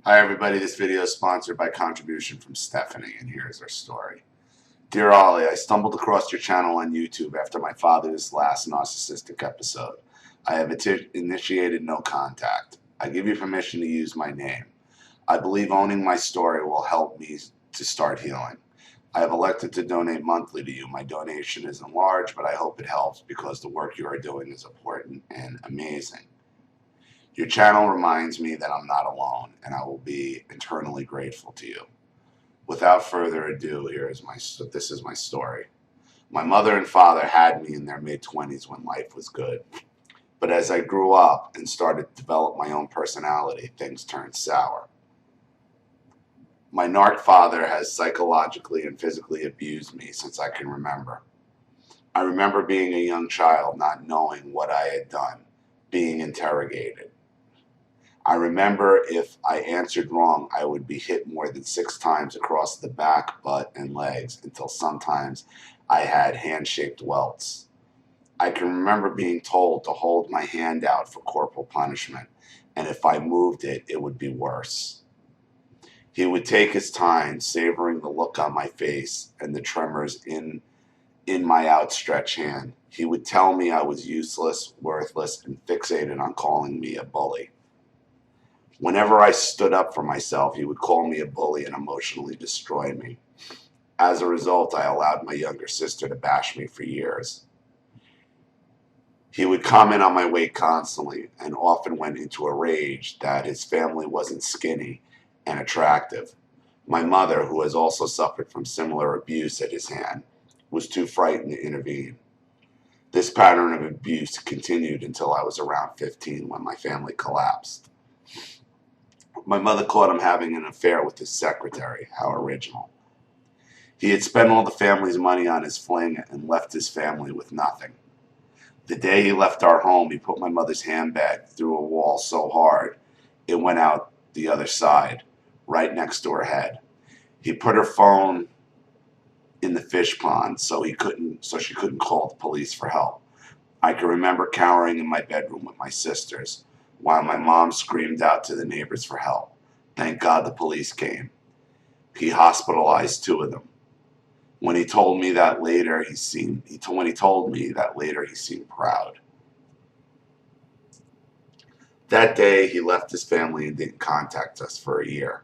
Hi everybody, this video is sponsored by contribution from Stephanie, and here's our story. Dear Ollie, I stumbled across your channel on YouTube after my father's last narcissistic episode. I have initiated no contact. I give you permission to use my name. I believe owning my story will help me to start healing. I have elected to donate monthly to you. My donation isn't large, but I hope it helps because the work you are doing is important and amazing. Your channel reminds me that I'm not alone, and I will be eternally grateful to you. Without further ado, this is my story. My mother and father had me in their mid-20s when life was good. But as I grew up and started to develop my own personality, things turned sour. My narc father has psychologically and physically abused me since I can remember. I remember being a young child not knowing what I had done, being interrogated. I remember if I answered wrong, I would be hit more than 6 times across the back, butt, and legs until sometimes I had hand-shaped welts. I can remember being told to hold my hand out for corporal punishment, and if I moved it, it would be worse. He would take his time, savoring the look on my face and the tremors in my outstretched hand. He would tell me I was useless, worthless, and fixated on calling me a bully. Whenever I stood up for myself, he would call me a bully and emotionally destroy me. As a result, I allowed my younger sister to bash me for years. He would comment on my weight constantly and often went into a rage that his family wasn't skinny and attractive. My mother, who has also suffered from similar abuse at his hand, was too frightened to intervene. This pattern of abuse continued until I was around 15 when my family collapsed. My mother caught him having an affair with his secretary. How original. He had spent all the family's money on his fling and left his family with nothing. The day he left our home, he put my mother's handbag through a wall so hard it went out the other side, right next to her head. He put her phone in the fish pond so she couldn't call the police for help. I can remember cowering in my bedroom with my sisters while my mom screamed out to the neighbors for help. Thank God the police came. He hospitalized 2 of them. When he told me that later, he seemed proud. That day, he left his family and didn't contact us for a year.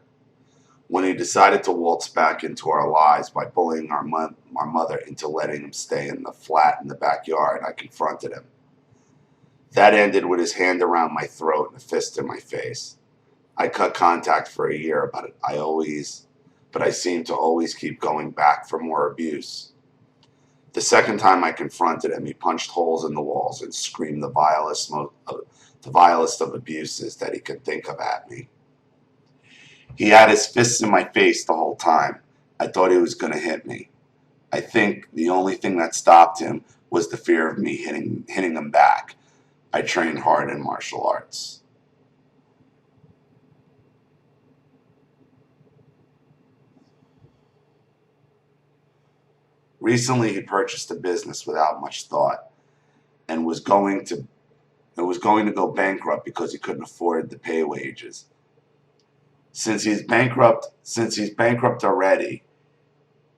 When he decided to waltz back into our lives by bullying our mother into letting him stay in the flat in the backyard, I confronted him. That ended with his hand around my throat and a fist in my face. I cut contact for a year, but I seemed to always keep going back for more abuse. The second time I confronted him, he punched holes in the walls and screamed the vilest of abuses that he could think of at me. He had his fists in my face the whole time. I thought he was going to hit me. I think the only thing that stopped him was the fear of me hitting him back. I trained hard in martial arts. Recently, he purchased a business without much thought and was going to go bankrupt because he couldn't afford to pay wages. Since he's bankrupt already,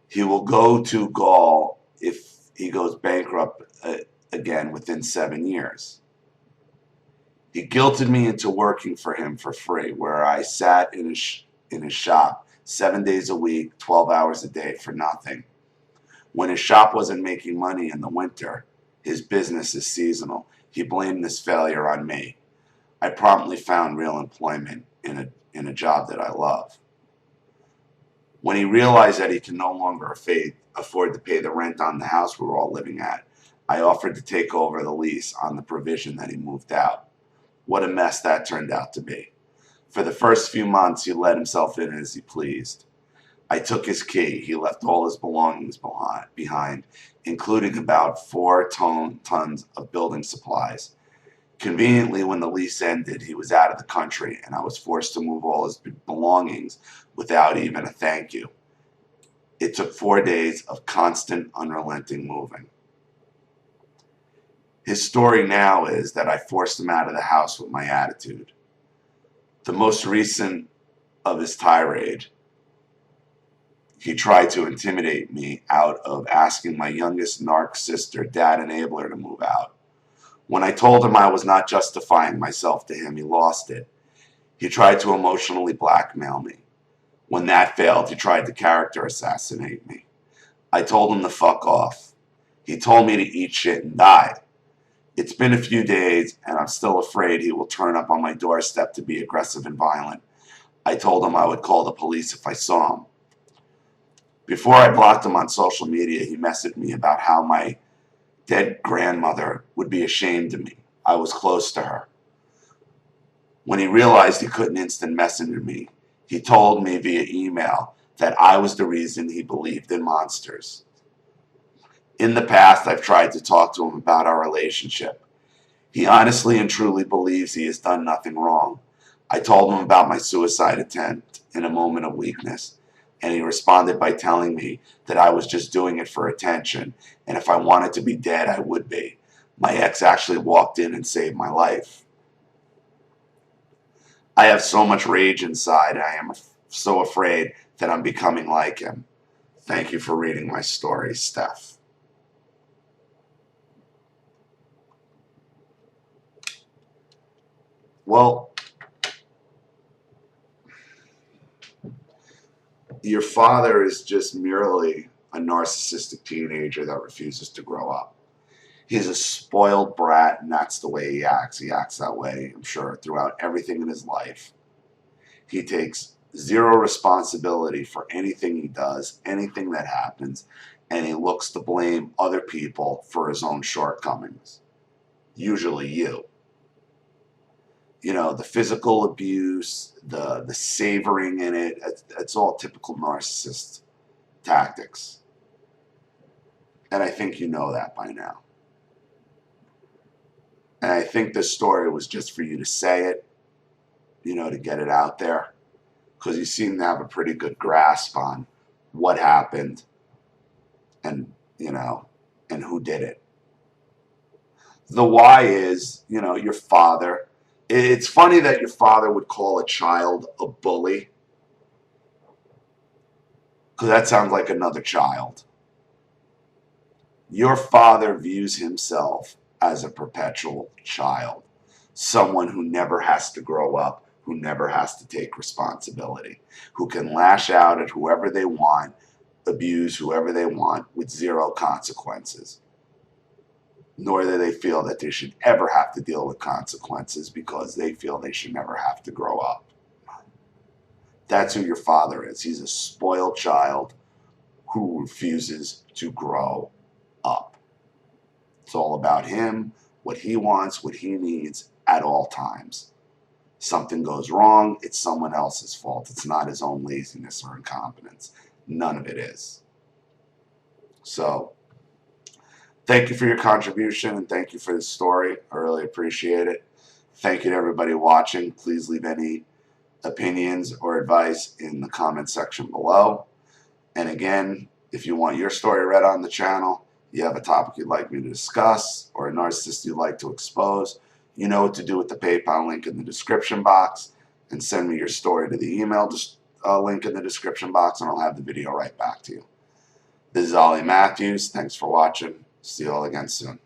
he will go to Gaul if he goes bankrupt again within 7 years. He guilted me into working for him for free, where I sat in his shop 7 days a week, 12 hours a day for nothing. When his shop wasn't making money in the winter, his business is seasonal, he blamed this failure on me. I promptly found real employment in a job that I love. When he realized that he can no longer afford to pay the rent on the house we were all living at, I offered to take over the lease on the provision that he moved out. What a mess that turned out to be. For the first few months, he let himself in as he pleased. I took his key. He left all his belongings behind, including about 4 tons of building supplies. Conveniently, when the lease ended, he was out of the country, and I was forced to move all his belongings without even a thank you. It took 4 days of constant, unrelenting moving. His story now is that I forced him out of the house with my attitude. The most recent of his tirade, he tried to intimidate me out of asking my youngest narc sister, dad enabler, to move out. When I told him I was not justifying myself to him, he lost it. He tried to emotionally blackmail me. When that failed, he tried to character assassinate me. I told him to fuck off. He told me to eat shit and die. It's been a few days, and I'm still afraid he will turn up on my doorstep to be aggressive and violent. I told him I would call the police if I saw him. Before I blocked him on social media, he messaged me about how my dead grandmother would be ashamed of me. I was close to her. When he realized he couldn't instant messenger me, he told me via email that I was the reason he believed in monsters. In the past, I've tried to talk to him about our relationship. He honestly and truly believes he has done nothing wrong. I told him about my suicide attempt in a moment of weakness, and he responded by telling me that I was just doing it for attention, and if I wanted to be dead, I would be. My ex actually walked in and saved my life. I have so much rage inside, I am so afraid that I'm becoming like him. Thank you for reading my story, Steph. Well, your father is just merely a narcissistic teenager that refuses to grow up. He's a spoiled brat, and that's the way he acts. He acts that way, I'm sure, throughout everything in his life. He takes zero responsibility for anything he does, anything that happens, and he looks to blame other people for his own shortcomings. Usually you. You know, the physical abuse, the savoring in it, it's all typical narcissist tactics. And I think you know that by now. And I think this story was just for you to say it, you know, to get it out there. Because you seem to have a pretty good grasp on what happened and, you know, and who did it. The why is, you know, your father. It's funny that your father would call a child a bully. Because that sounds like another child. Your father views himself as a perpetual child. Someone who never has to grow up, who never has to take responsibility, who can lash out at whoever they want, abuse whoever they want with zero consequences. Nor do they feel that they should ever have to deal with consequences because they feel they should never have to grow up. That's who your father is. He's a spoiled child who refuses to grow up. It's all about him, what he wants, what he needs at all times. Something goes wrong, it's someone else's fault. It's not his own laziness or incompetence. None of it is. So, thank you for your contribution and thank you for the story. I really appreciate it. Thank you to everybody watching. Please leave any opinions or advice in the comment section below. And again, if you want your story read on the channel, you have a topic you'd like me to discuss, or a narcissist you'd like to expose, you know what to do with the PayPal link in the description box, and send me your story to the email link in the description box, and I'll have the video right back to you. This is Ollie Matthews. Thanks for watching. See you all again soon.